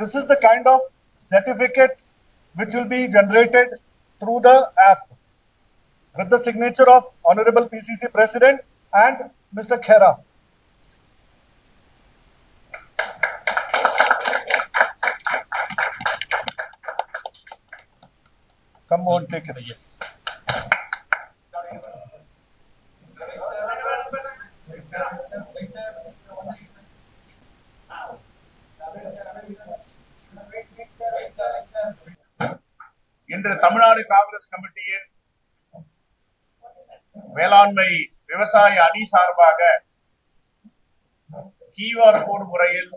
This is the kind of certificate which will be generated through the app with the signature of Honorable PCC President and Mr. Khera. Come on, take it. Yes. இன்று தமிழ்நாடு காங்கிரஸ் கமிட்டியின் வேளாண்மை விவசாய அணி சார்பாக QR கோடு முறையில்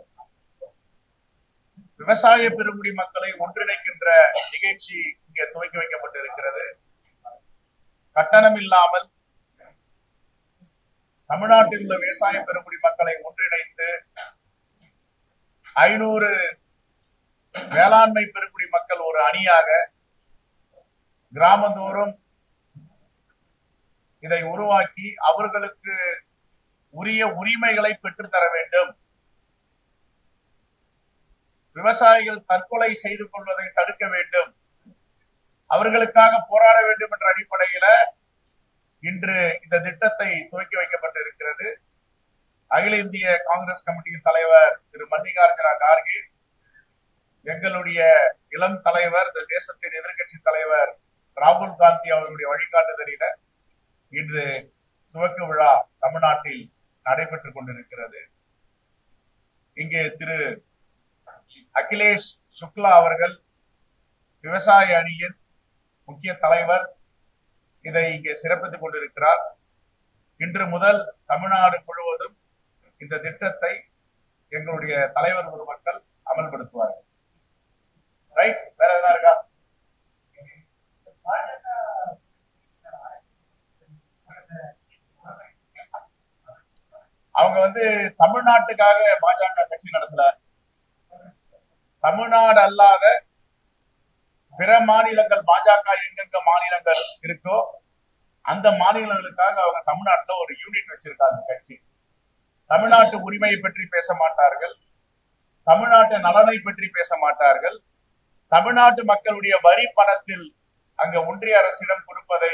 விவசாய பெருங்குடி மக்களை ஒன்றிணைக்கின்ற நிகழ்ச்சி இங்கே துவக்கி வைக்கப்பட்டிருக்கிறது. கட்டணம் இல்லாமல் தமிழ்நாட்டில் உள்ள விவசாய பெருங்குடி மக்களை ஒன்றிணைத்து 500 வேளாண்மை பெருங்குடி மக்கள் ஒரு அணியாக கிராமந்தோறும் இதை உருவாக்கி அவர்களுக்கு உரிய உரிமைகளை பெற்றுத்தர வேண்டும். விவசாயிகள் தற்கொலை செய்து கொள்வதை தடுக்க வேண்டும், அவர்களுக்காக போராட வேண்டும் என்ற அடிப்படையில இன்று இந்த திட்டத்தை துவக்கி வைக்கப்பட்டிருக்கிறது. அகில இந்திய காங்கிரஸ் கமிட்டியின் தலைவர் திரு மல்லிகார்ஜுன கார்கே, எங்களுடைய இளம் தலைவர் இந்த தேசத்தின் எதிர்கட்சி தலைவர் ராகுல் காந்தி அவர்களுடைய வழிகாட்டுதலில இன்று துவக்க விழா தமிழ்நாட்டில் நடைபெற்றுக் கொண்டிருக்கிறது. இங்கே திரு அகிலேஷ் சுக்லா அவர்கள் விவசாய அணியின் முக்கிய தலைவர் இதை இங்கே சிறப்பித்துக் கொண்டிருக்கிறார். இன்று முதல் தமிழ்நாடு முழுவதும் இந்த திட்டத்தை எங்களுடைய தலைவர் பெருமக்கள் அமல்படுத்துவார்கள். ரைட், வேற எதனா இருக்கா? அவங்க தமிழ்நாட்டுக்காக பாஜக கட்சி நடத்தல, தமிழ்நாடு அல்லாத பிற மாநிலங்கள் பாஜக எங்கெங்க மாநிலங்கள் இருக்கோ அந்த மாநிலங்களுக்காக அவங்க தமிழ்நாட்டுல ஒரு யூனிட் வச்சிருக்காங்க கட்சி. தமிழ்நாட்டு உரிமையை பற்றி பேச மாட்டார்கள், தமிழ்நாட்டு நலனை பற்றி பேச மாட்டார்கள், தமிழ்நாட்டு மக்களுடைய வரி பணத்தில் அங்க ஒன்றிய அரசிடம் கொடுப்பதை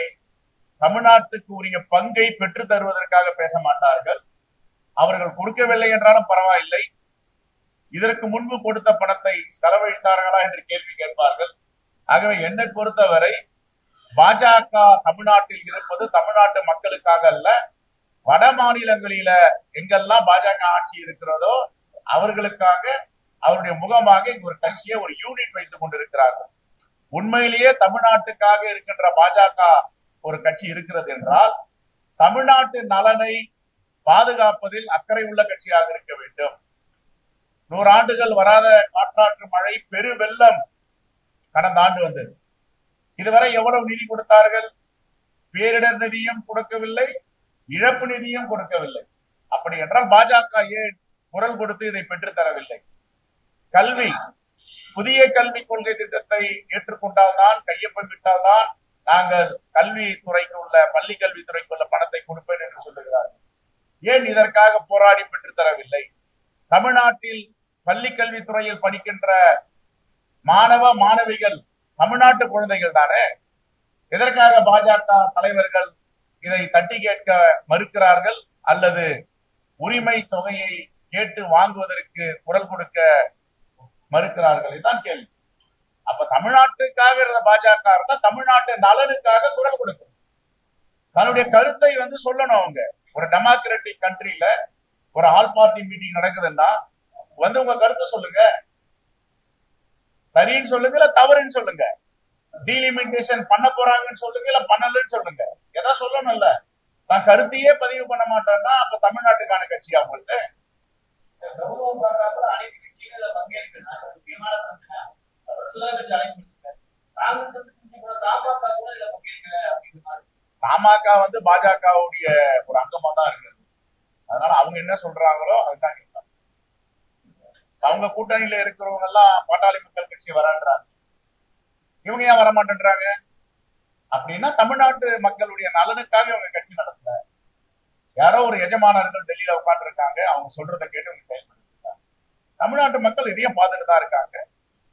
தமிழ்நாட்டுக்கு உரிய பங்கை பெற்று தருவதற்காக பேச மாட்டார்கள். அவர்கள் கொடுக்கவில்லை என்றாலும் பரவாயில்லை, இதற்கு முன்பு கொடுத்த பணத்தை செலவழித்தார்களா என்று கேள்வி கேட்பார்கள். ஆகவே என்னை பொறுத்தவரை பாஜக தமிழ்நாட்டில் இருப்பது தமிழ்நாட்டு மக்களுக்காக அல்ல, வட மாநிலங்களில எங்கெல்லாம் பாஜக ஆட்சி இருக்கிறதோ அவர்களுக்காக அவருடைய முகமாக இங்க ஒரு கட்சியை ஒரு யூனிட் வைத்துக் கொண்டிருக்கிறார்கள். உண்மையிலேயே தமிழ்நாட்டுக்காக இருக்கின்ற பாஜக ஒரு கட்சி இருக்கிறது என்றால் தமிழ்நாட்டு நலனை பாதுகாப்பதில் அக்கறை உள்ள கட்சியாக இருக்க வேண்டும். 100 ஆண்டுகள் வராத காற்றாற்று மழை, பெரு வெள்ளம் கடந்த ஆண்டு வந்தது. இதுவரை எவ்வளவு நிதி கொடுத்தார்கள்? பேரிடர் நிதியும் கொடுக்கவில்லை, இழப்பு நிதியும் கொடுக்கவில்லை. அப்படி என்றால் பாஜக ஏன் குரல் கொடுத்து இதை பெற்றுத்தரவில்லை? கல்வி, புதிய கல்விக் கொள்கை திட்டத்தை ஏற்றுக்கொண்டால்தான், கையொப்பமிட்டால்தான் நாங்கள் கல்வித்துறைக்கு உள்ள பள்ளி கல்வித்துறைக்கு உள்ள பணத்தை கொடுப்பேன் என்று சொல்லுகிறார்கள். ஏன் இதற்காக போராடி பெற்றுத்தரவில்லை? தமிழ்நாட்டில் பள்ளி கல்வித்துறையில் படிக்கின்ற மாணவ மாணவிகள் தமிழ்நாட்டு குழந்தைகள் தானே. எதற்காக பாஜக தலைவர்கள் இதை தட்டி கேட்க மறுக்கிறார்கள் அல்லது உரிமை தொகையை கேட்டு வாங்குவதற்கு குரல் கொடுக்க மறுக்கிறார்கள்? இதுதான் கேள்வி. அப்ப தமிழ்நாட்டுக்காக இருந்த பாஜக இருந்தா தமிழ்நாட்டு நலனுக்காக குரல் கொடுக்கணும், தன்னுடைய கருத்தை சொல்லணும். அவங்க ஒரு டெமோக்ராட்டிக் கண்ட்ரியில ஒரு ஆல் பார்ட்டி மீட்டிங் நடக்குதுன்னா உங்க கருத்தை சொல்லுங்க, சரின்னு சொல்லுங்க இல்ல தவறுன்னு சொல்லுங்க, டீலிமிட்டேஷன் பண்ண போறாங்கன்னு சொல்லுங்க இல்ல பண்ணலன்னு சொல்லுங்க, எதா சொல்லணும்ல. நான் கருத்தையே பதிவு பண்ண மாட்டேன்னா அப்ப தமிழ்நாட்டுக்கான கட்சி அவங்கள்ட்ட அனைத்து கட்சிகள பங்கேற்கிறாங்க. பாமக பாஜகவுடைய ஒரு அங்கமா தான் இருக்கிறது. அதனால அவங்க என்ன சொல்றாங்களோ அதுதான் கேட்பாங்க. அவங்க கூட்டணியில இருக்கிறவங்க எல்லாம் பாட்டாளி மக்கள் கட்சி வரான்றாங்க, இவங்க ஏன் வரமாட்டேன்றாங்க? அப்படின்னா தமிழ்நாட்டு மக்களுடைய நலனுக்காக அவங்க கட்சி நடத்தல. யாரோ ஒரு எஜமானர்கள் டெல்லியில உட்கார்ந்து இருக்காங்க, அவங்க சொல்றதை கேட்டு அவங்க செயல்பட்டு இருக்காங்க. தமிழ்நாட்டு மக்கள் இதையும் பார்த்துட்டு தான் இருக்காங்க.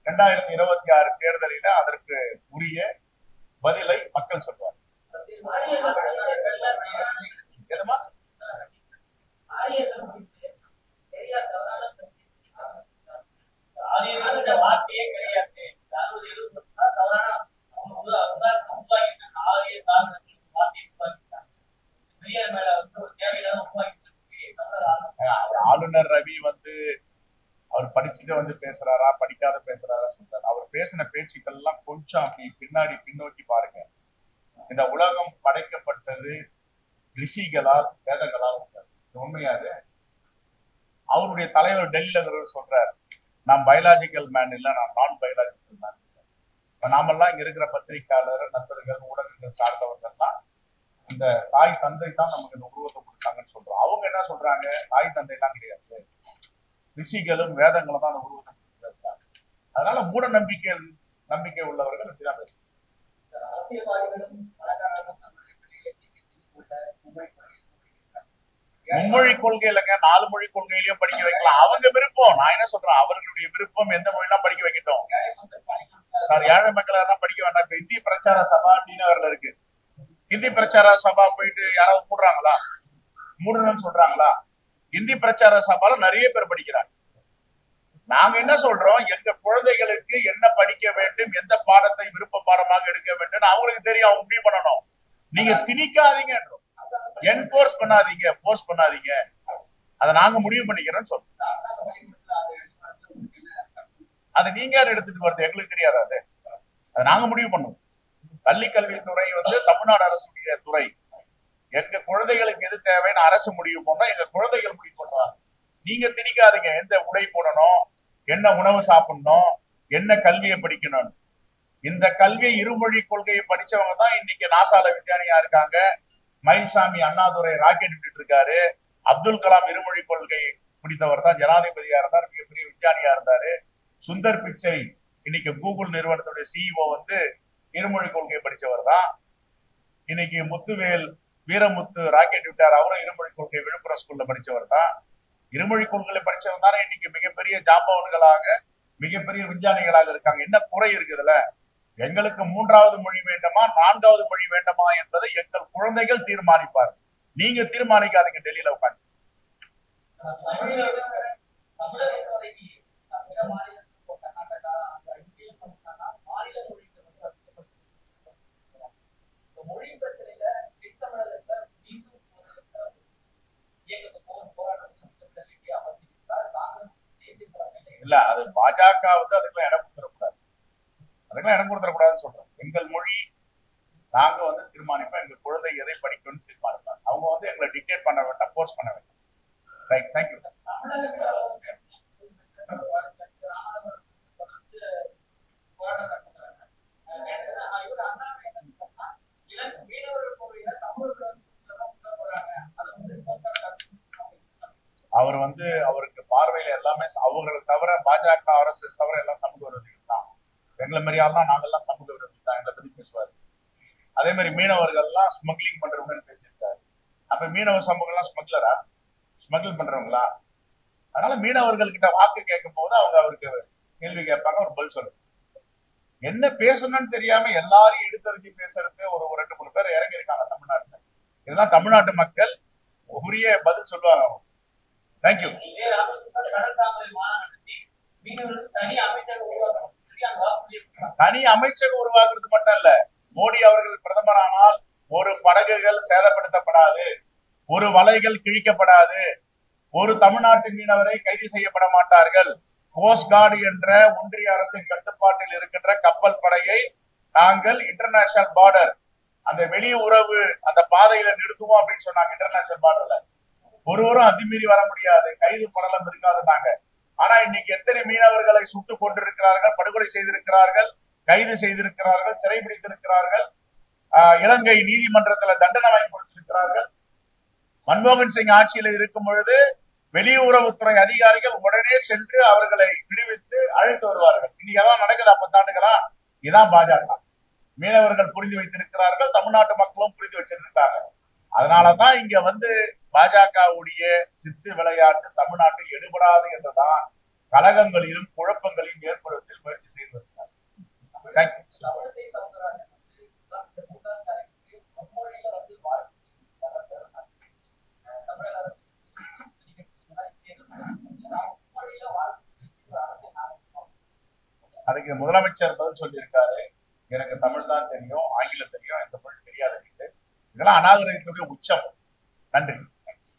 2026 தேர்தலில அதற்கு உரிய பதிலை மக்கள் சொல்வார். ஆளுநர் ரவி வந்து அவர் படிச்சுட்டு வந்து பேசுறாரா படிக்காத பேசுறாரா சொல்றாரு. அவர் பேசின பேச்சுக்கள் எல்லாம் கொஞ்சம் அப்படி பின்னாடி பின்னோக்கி பாருங்க. இந்த உலகம் படைக்கப்பட்டது ரிஷிகளால் வேதங்களால் உண்மையாது. அவருடைய தலைவர் டெல்லியில சொல்றாரு, நான் பயாலஜிக்கல் மேன் இல்ல, நான் நான் பயாலஜிக்கல் மேன். நாமெல்லாம் இங்க இருக்கிற பத்திரிகையாளர் நண்பர்கள் ஊடகங்கள் சார்ந்தவர்கள்லாம் இந்த தாய் தந்தை தான் நமக்கு இந்த உருவத்தை கொடுத்தாங்கன்னு சொல்றோம். அவங்க என்ன சொல்றாங்க, தாய் தந்தை எல்லாம் கிடையாது, ரிஷிகளும் வேதங்களும் தான் அந்த உருவத்தை கொடுத்துருக்காங்க. அதனால மூட நம்பிக்கை உள்ளவர்கள் இப்படிதான் பேசுறாங்க. மும்மொழி கொள்கை இல்லைங்க, 4 மொழி கொள்கையிலயும் படிக்க வைக்கலாம். அவங்க விருப்பம். நான் என்ன சொல்றேன், அவர்களுடைய விருப்பம் எந்த மொழியெல்லாம் படிக்க வைக்கட்டும். சார், ஏழை மக்கள் யாரும் படிக்க வேண்டாம். இப்ப இந்தி பிரச்சார சபா டிநகர்ல இருக்கு. இந்தி பிரச்சார சபா போயிட்டு யாராவது மூடுறாங்களா? மூடணும்னு சொல்றாங்களா? இந்தி பிரச்சார சபால நிறைய பேர் படிக்கிறாங்க. நாங்க என்ன சொல்றோம், எங்க குழந்தைகளுக்கு என்ன படிக்க வேண்டும், எந்த பாடத்தை விருப்ப பாடமாக எடுக்க வேண்டும் அவங்களுக்கு தெரியும். அவங்க முடிவு பண்ணணும். நீங்க திணிக்காதீங்க, என்போர்ஸ் பண்ணாதீங்க, போர்ஸ் பண்ணாதீங்க. அதை நாங்க முடிவு பண்ணிக்கிறோம்னு சொல்றோம். அது நீங்க யார் எடுத்துட்டு வருது எங்களுக்கு தெரியாது. அதை நாங்க முடிவு பண்ணுவோம். பள்ளி கல்வித்துறை வந்து தமிழ்நாடு அரசுடைய துறை. எங்க குழந்தைகளுக்கு எது தேவைன்னு அரசு முடிவு பண்ணா எங்க குழந்தைகள் முடிவு பண்றாங்க. நீங்க திணிக்காதீங்க எந்த உடை போடணும், என்ன உணவு சாப்பிடணும், என்ன கல்வியை படிக்கணும். இந்த கல்வி இருமொழி கொள்கையை படிச்சவங்க தான் இன்னைக்கு நாசால விஞ்ஞானியா இருக்காங்க. மயில்சாமி அண்ணாதுரை ராக்கெட் விட்டுட்டு இருக்காரு. அப்துல் கலாம் இருமொழி கொள்கை பிடித்தவர் தான் ஜனாதிபதியா இருந்தார், மிகப்பெரிய விஞ்ஞானியா இருந்தாரு. சுந்தர் பிச்சை இன்னைக்கு கூகுள் நிறுவனத்துடைய சிஇஓ வந்து இருமொழி கொள்கையை படிச்சவர் தான். இன்னைக்கு முத்துவேல் வீரமுத்து ராக்கெட் விட்டார், அவரும் இருமொழி கொள்கை விழுப்புரம் ஸ்கூல்ல படிச்சவர் தான். இருமொழி கொள்கையில படிச்சவங்க தானே இன்னைக்கு மிகப்பெரிய ஜாம்பவன்களாக மிகப்பெரிய விஞ்ஞானிகளாக இருக்காங்க. என்ன குறை இருக்குதுல? எங்களுக்கு 3வது மொழி வேண்டுமா 4வது மொழி வேண்டுமா என்பதை எங்கள் குழந்தைகள் தீர்மானிப்பார். நீங்க தீர்மானிக்காதீங்க டெல்லியில உட்காந்து. இல்ல, அது பாஜக வந்து அதுக்கெல்லாம் இடம் கொடுத்துடக்கூடாது. அதுக்கெல்லாம் இடம் கொடுத்துடக்கூடாதுன்னு சொல்றோம். எங்கள் மொழி நாங்க வந்து தீர்மானிப்போம். எங்க குழந்தை எதை படிக்கணும்னு தீர்மானிப்பாங்க. அவங்க வந்து எங்களை டிக்டேட் பண்ண வேண்டாம், போர்ஸ் பண்ண வேண்டாம். Right, thank you. அவர் வந்து அவருக்கு பார்வையில எல்லாமே அவர்களை தவிர பாஜக RSS தவிர எல்லாம் சமூக விரோதிகள் தான். எங்களை மாதிரியாலாம் நாங்கெல்லாம் சமூக விரோதிகள் தான். எங்களை பத்தி பேசுவாரு. அதே மாதிரி மீனவர்கள் எல்லாம் ஸ்மக்லிங் பண்றவங்கன்னு பேசியிருக்காரு. அப்ப மீனவ சமூகம் எல்லாம் ஸ்மகிள் பண்றவங்களா? அதனால மீனவர்கள் கிட்ட வாக்கு கேட்கும் போது அவங்க அவருக்கு கேள்வி கேட்பாங்க, ஒரு பதில் சொல்லுங்க. என்ன பேசணும்னு தெரியாம எல்லாரையும் எடுத்தறிஞ்சு பேசுறது ஒரு 2-3 பேர் இறங்கி இருக்காங்க தமிழ்நாட்டுல. இதெல்லாம் தமிழ்நாட்டு மக்கள் உரிய பதில் சொல்லுவாங்க. தேங்க்யூ. தனி அமைச்சகம் உருவாக்குறது மட்டும் இல்ல, மோடி அவர்கள் பிரதமர் ஆனால் ஒரு படகுகள் சேதப்படுத்தப்படாது, ஒரு வலைகள் கிழிக்கப்படாது, ஒரு தமிழ்நாட்டு மீனவரை கைது செய்யப்பட மாட்டார்கள். கோஸ்ட் கார்டு என்ற ஒன்றிய அரசின் கட்டுப்பாட்டில் இருக்கின்ற கப்பல் படையை நாங்கள் இன்டர்நேஷனல் பார்டர் அந்த வெளியுறவு அந்த பாதையில நிறுத்துவோம் அப்படின்னு சொன்னாங்க. இன்டர்நேஷனல் பார்டர்ல ஒருவரும் அத்துமீறி வர முடியாது, கைது படலம் இருக்காதுன்னாங்க. ஆனா இன்னைக்கு எத்தனை மீனவர்களை சுட்டுக் கொண்டிருக்கிறார்கள், படுகொலை செய்திருக்கிறார்கள், கைது செய்திருக்கிறார்கள், சிறைபிடித்திருக்கிறார்கள், இலங்கை நீதிமன்றத்துல தண்டனை வாங்கி கொடுத்திருக்கிறார்கள். மன்மோகன் சிங் ஆட்சியில இருக்கும் பொழுது வெளியுறவுத்துறை அதிகாரிகள் உடனே சென்று அவர்களை விடுவித்து அழைத்து வருவார்கள். இன்னைக்கு அதான் நடக்குதா 10 ஆண்டுகளா? இதான் பாஜக. மீனவர்கள் புரிந்து வைத்திருக்கிறார்கள், தமிழ்நாட்டு மக்களும் புரிந்து வச்சிருக்காங்க. அதனாலதான் இங்க பாஜகவுடைய சித்து விளையாட்டு தமிழ்நாட்டில் எடுபடாது என்றுதான் கலகங்களிலும் குழப்பங்களையும் ஏற்படுவதில் முயற்சி செய்து வருகிறார். அதுக்கு முதலமைச்சர் பதில் சொல்லியிருக்காரு, எனக்கு தமிழ் தான் தெரியும், ஆங்கிலம் தெரியும், எந்த மொழி தெரியாது. இதெல்லாம் அநாகரிகத்துடைய உச்சம். நன்றி.